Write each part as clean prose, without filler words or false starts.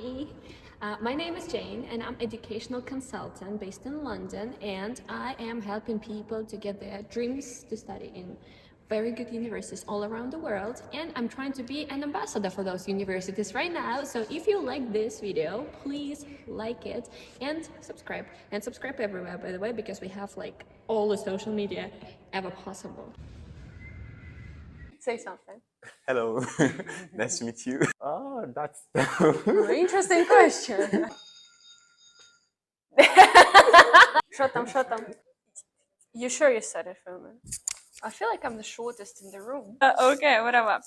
Hi, my name is Jane and I'm educational consultant based in London, and I am helping people to get their dreams to study in very good universities all around the world, and I'm trying to be an ambassador for those universities right now. So if you like this video, please like it and subscribe everywhere, by the way, because we have like all the social media ever possible. Say something. Hello, nice to meet you. Oh, that's Interesting question. Що там? You sure you said it, Filman? I feel like I'm the shortest in the room. Okay, whatever.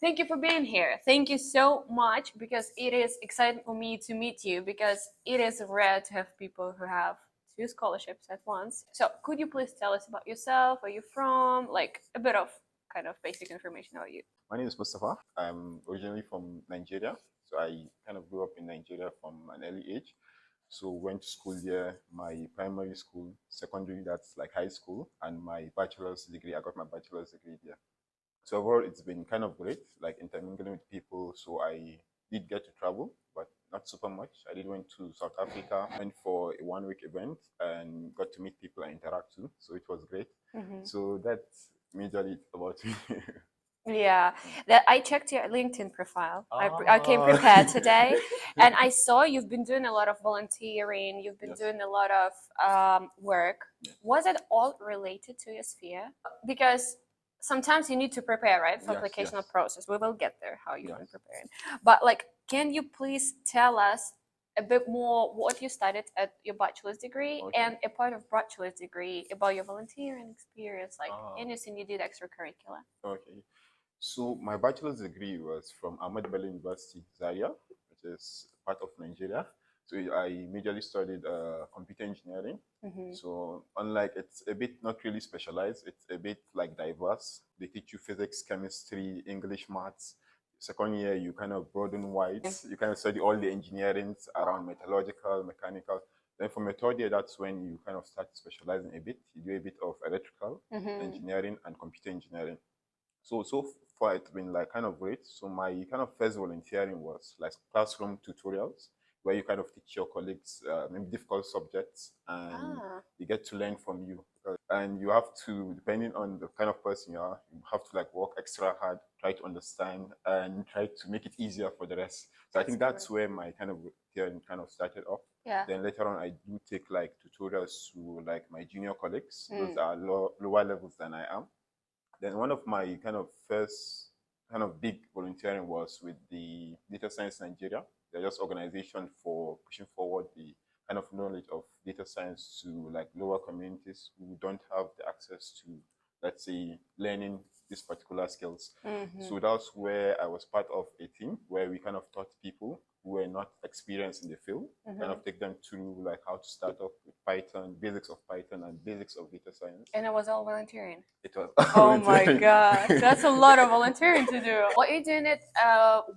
Thank you for being here. Thank you so much, because it is exciting for me to meet you, because it is rare to have people who have 2 scholarships at once. So could you please tell us about yourself, where you're from, like a bit of kind of basic information about you? My name is Mustafa. I'm originally from Nigeria. So I kind of grew up in Nigeria from an early age. So went to school there, my primary school, secondary, that's like high school, and my bachelor's degree. I got my bachelor's degree there. So overall, it's been kind of great, like intermingling with people. So I did get to travel, but not super much. I did went to South Africa, went for a 1-week event and got to meet people and interact too. So it was great. So that's majorly about me. Yeah, that I checked your LinkedIn profile. I came prepared today, and I saw you've been doing a lot of volunteering. You've been doing a lot of work. Was it all related to your sphere? Because sometimes you need to prepare, right, for applicational process. We will get there, how you've been preparing. But like, can you please tell us a bit more what you studied at your bachelor's degree, and a part of bachelor's degree about your volunteering experience, like anything you did extracurricular? Okay. So my bachelor's degree was from Ahmad Bello University, Zaria, which is part of Nigeria. So I majorly studied computer engineering. So unlike, it's a bit not really specialized, it's a bit like diverse. They teach you physics, chemistry, English, maths. Second year, you kind of broaden wide. You kind of study all the engineerings around metallurgical, mechanical. Then from your third year, that's when you kind of start specializing a bit. You do a bit of electrical engineering and computer engineering. So far it's been like kind of great. So my kind of first volunteering was like classroom tutorials, where you kind of teach your colleagues maybe difficult subjects, and you get to learn from you. And you have to, depending on the kind of person you are, you have to like work extra hard, try to understand, and try to make it easier for the rest. So I think that's where my kind of volunteering kind of started off. Then later on, I do take like tutorials to like my junior colleagues. Those are lower levels than I am. Then one of my kind of first kind of big volunteering was with the Data Science Nigeria. They're just organization for pushing forward the kind of knowledge of data science to like lower communities who don't have the access to, let's say, learning these particular skills. So that's where I was part of a team where we kind of taught people who were not experienced in the field, kind of take them through like how to start off with Python, basics of Python and basics of data science. And it was all volunteering. It was Oh my god, that's a lot of volunteering to do. Were you doing it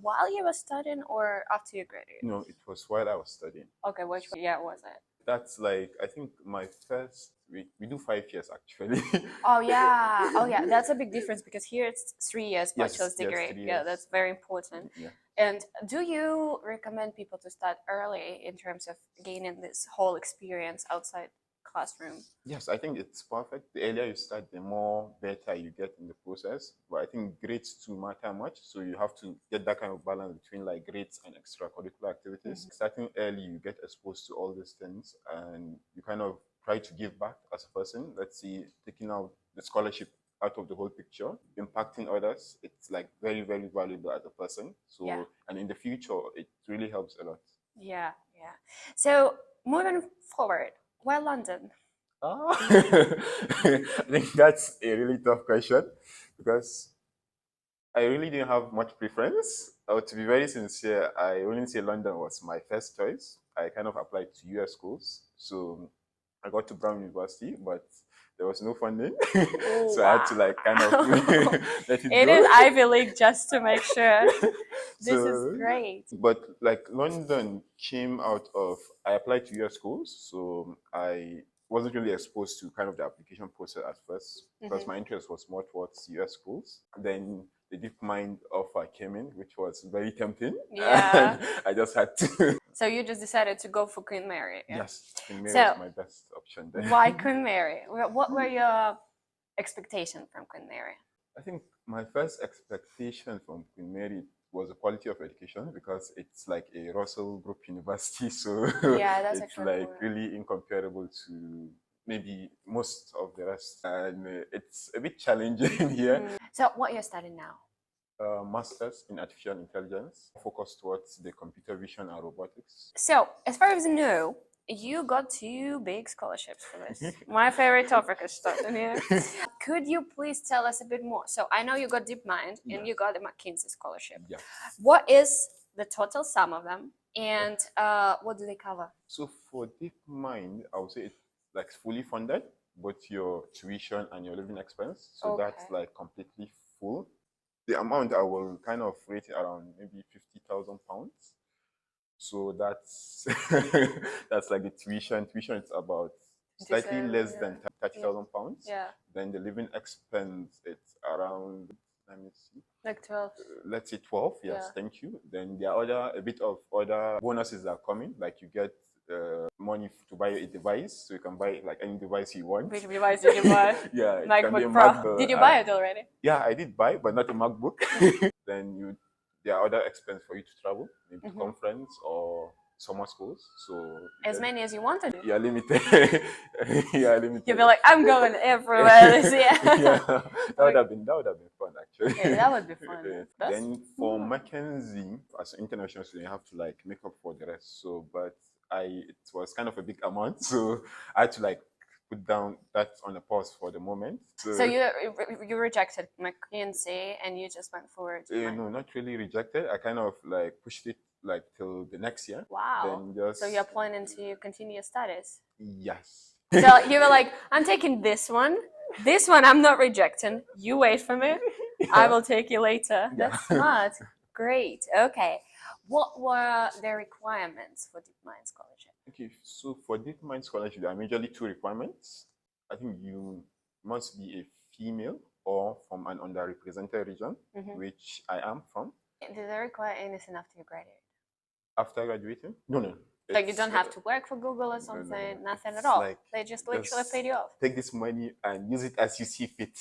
while you were studying or after you graduated? No, it was while I was studying. Okay, which year was it? That's like, I think my first, we do 5 years actually. Oh yeah, that's a big difference, because here it's 3 years bachelor's degree. 3 Yeah, years. that's very important. Yeah. And do you recommend people to start early in terms of gaining this whole experience outside classroom? Yes, I think it's perfect. The earlier you start, the more better you get in the process. But I think grades too matter much. So you have to get that kind of balance between like grades and extracurricular activities. Starting early, you get exposed to all these things, and you kind of try to give back as a person. Let's see, taking out the scholarship out of the whole picture, impacting others, it's like very, very valuable as a person. So, and in the future, it really helps a lot. Yeah. So moving forward, why London? I think that's a really tough question, because I really didn't have much preference. To be very sincere, I wouldn't say London was my first choice. I kind of applied to US schools. So I got to Brown University, but there was no funding. So I had to like kind of let it go. It is Ivy League, just to make sure. This is great. But like London came out of, I applied to US schools. So I wasn't really exposed to kind of the application process at first, because my interest was more towards US schools. Then the DeepMind offer came in, which was very tempting. Yeah. And I just had to. So you just decided to go for Queen Mary. Yeah? Yes, Queen Mary So was my best option there. why Queen Mary? What were your expectations from Queen Mary? I think my first expectation from Queen Mary was the quality of education, because it's like a Russell Group university, so Yeah, that's it's actually like cool. really incomparable to maybe most of the rest, and it's a bit challenging here. So what you're studying now? Masters in artificial intelligence, focused towards the computer vision and robotics. So as far as I know, you got 2 big scholarships for this. My favorite topic is starting here. Could you please tell us a bit more? So I know you got DeepMind and you got the McKinsey scholarship. Yeah. What is the total sum of them, and what do they cover? So for DeepMind, I would say it's like fully funded, both your tuition and your living expense. So that's Okay. like completely full. The amount I will kind of rate it around maybe £50,000. So that's that's like the tuition. Tuition is about slightly less than £30,000. Yeah. Then the living expense, it's around, let me see, Like 12. let's say 12. Yes, Yeah. thank you. Then there are a bit of other bonuses that are coming, like you get money to buy a device, so you can buy like any device you want. Which device did you buy? Yeah, it can be a MacBook Pro. MacBook. Did you buy it already? Yeah, I did buy, but not a MacBook. Then there are other expenses for you to travel, maybe to conference or summer schools. So As many as you wanted. you're limited. Yeah, limited. You'll be like, I'm going everywhere this year. Yeah, that would have been fun actually. Yeah, that would be fun. Then for McKinsey, as an international student, you have to like make up for the rest. So, but it was kind of a big amount, so I had to like put down that on a pause for the moment. So you rejected McKinsey and you just went forward. No, not really rejected. I kind of like pushed it like till the next year. Wow. Then So you're planning to continue your studies? Yes. So you were like, I'm taking this one. This one I'm not rejecting. You wait for me. Yeah. I will take you later. Yeah. That's smart. Great. Okay. What were the requirements for DeepMind scholarship? Okay, so for DeepMind scholarship, there are majorly 2 requirements. I think you must be a female or from an underrepresented region, which I am from. Do they require anything after you graduate? After graduating? No. Like you don't have to work for Google or something, No. Nothing It's at all. like They just literally paid you off. Take this money and use it as you see fit.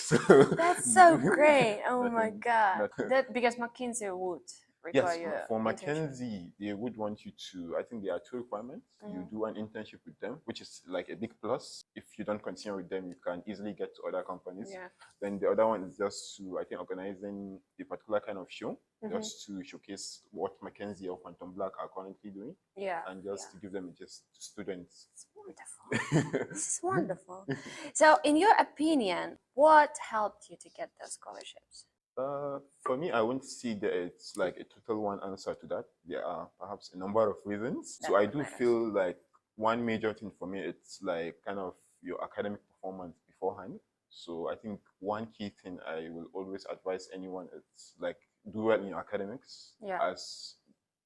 That's so great. Oh my Nothing- God. That because McKinsey would require you. Yes, for McKinsey, they would want you to, I think there are 2 requirements. You do an internship with them, which is like a big plus. If you don't continue with them, you can easily get to other companies. Yeah. Then the other one is just to, I think, organizing a particular kind of show, just to showcase what McKinsey or QuantumBlack are currently doing. Yeah. And just to give them just to students. It's wonderful. This is wonderful. So, in your opinion, what helped you to get those scholarships? For me, I won't see that it's like a total one answer to that. There are perhaps a number of reasons. So I do feel like one major thing for me, it's like kind of your academic performance beforehand. So I think one key thing I will always advise anyone is like do well in your academics. Yeah. As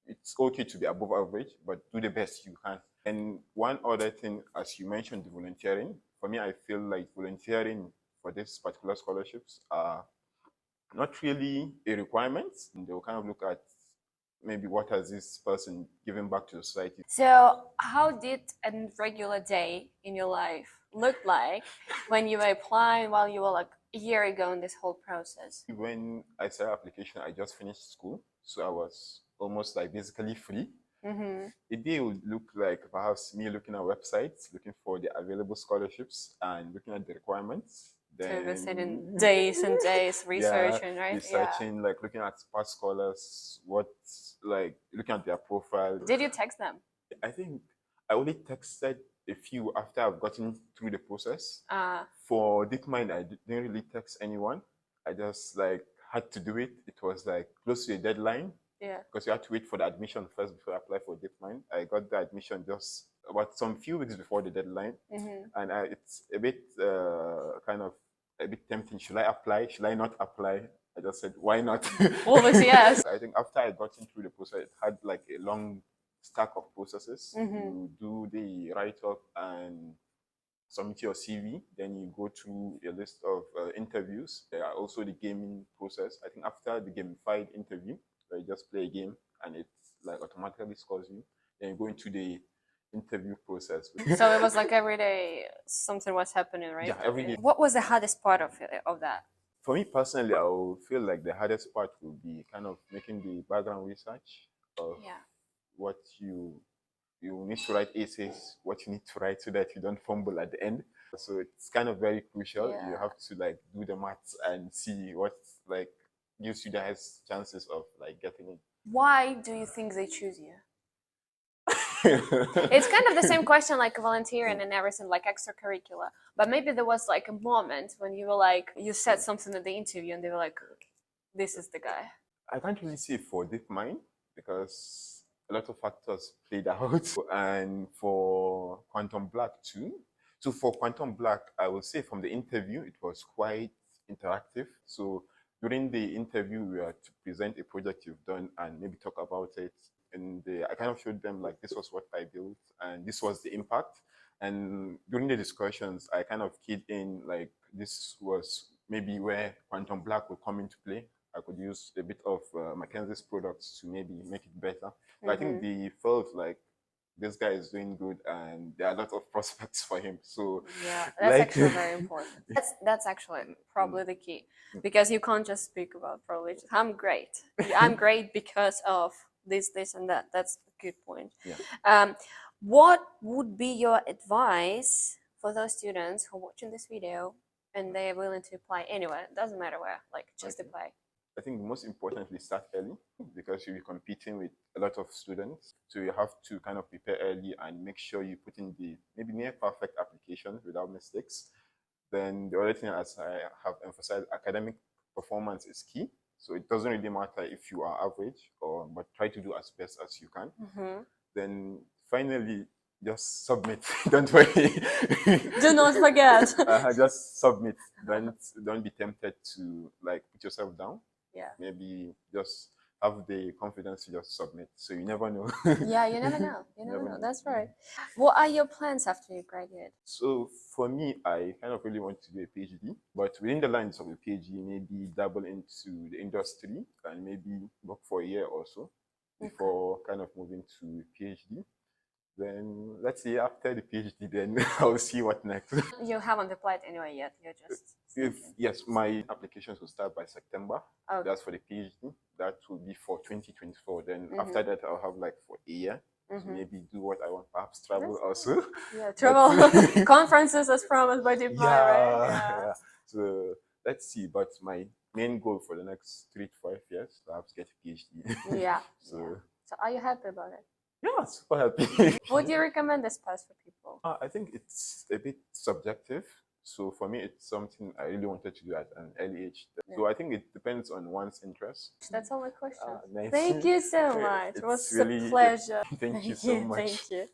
it's okay to be above average, but do the best you can. And one other thing, as you mentioned, the volunteering. For me, I feel like volunteering for these particular scholarships are not really a requirement. They'll kind of look at maybe what has this person given back to society. So how did a regular day in your life look like when you were applying, while you were like a year ago in this whole process? When I started application, I just finished school, so I was almost like basically free. A day would look like perhaps me looking at websites, looking for the available scholarships and looking at the requirements. Then, so sitting days and days researching, right? Researching, like looking at past scholars, like looking at their profile. Did you text them? I think I only texted a few after I've gotten through the process. For DeepMind, I didn't really text anyone. I just like had to do it. It was like close to a deadline. Yeah. Because you had to wait for the admission first before I apply for DeepMind. I got the admission just about some few weeks before the deadline, and it's a bit kind of a bit tempting. Should I apply? Should I not apply? I just said, why not? Always yes. I think after I got through the process, it had like a long stack of processes to do the write-up and submit your CV, then you go through a list of interviews. There are also the gaming process. I think after the gamified interview, where you just play a game and it like automatically scores you, then you go into the interview process. So it was like every day something was happening, right? Yeah, every day. What was the hardest part of that? For me personally, I will feel like the hardest part will be kind of making the background research of what you need to write essays, what you need to write so that you don't fumble at the end. So it's kind of very crucial. Yeah. You have to like do the maths and see what like gives you the highest chances of like getting it. Why do you think they choose you? It's kind of the same question like volunteering and everything, like extracurricular. But maybe there was like a moment when you were like, you said something at the interview and they were like, this is the guy. I can't really say for DeepMind because a lot of factors played out, and for QuantumBlack too. So for QuantumBlack, I would say from the interview, it was quite interactive. So during the interview, we had to present a project you've done and maybe talk about it. And I kind of showed them like this was what I built and this was the impact. And during the discussions, I kind of keyed in like this was maybe where QuantumBlack would come into play. I could use a bit of McKinsey's products to maybe make it better. But I think they felt like this guy is doing good and there are a lot of prospects for him. So yeah, that's like, actually very important. That's actually probably the key, because you can't just speak about privilege. I'm great. I'm great because of this, and that. That's a good point. Yeah. What would be your advice for those students who are watching this video and they're willing to apply anywhere? It doesn't matter where, like just apply. I think most importantly, start early because you'll be competing with a lot of students. So you have to kind of prepare early and make sure you put in the maybe near perfect application without mistakes. Then the other thing, as I have emphasized, academic performance is key. So it doesn't really matter if you are average, but try to do as best as you can. Then finally, just submit. Don't worry. Do not forget. Just submit. Don't be tempted to like put yourself down. Yeah. Maybe just have the confidence to just submit. So you never know. Yeah, you never know. You never know. That's right. What are your plans after you graduate? So for me, I kind of really want to do a PhD, but within the lines of a PhD, maybe dabble into the industry and maybe work for a year or so before kind of moving to PhD. Then let's see after the PhD, then I'll see what next. You haven't applied anywhere yet. You're just yes, my applications will start by September. Okay. That's for the PhD. That will be for 2024. Then after that, I'll have like for a year. So maybe do what I want, perhaps travel also. Yeah, travel conferences as promised by DeepMind, right? Yeah. So let's see. But my main goal for the next 3 to 5 years, perhaps get a PhD. Yeah. So are you happy about it? Yeah, super happy. Would you recommend this path for people? I think it's a bit subjective. So for me, it's something I really wanted to do at an early age. So I think it depends on one's interest. That's all my questions. Nice. Thank you so much. It was really a pleasure. Thank you so much. Thank you.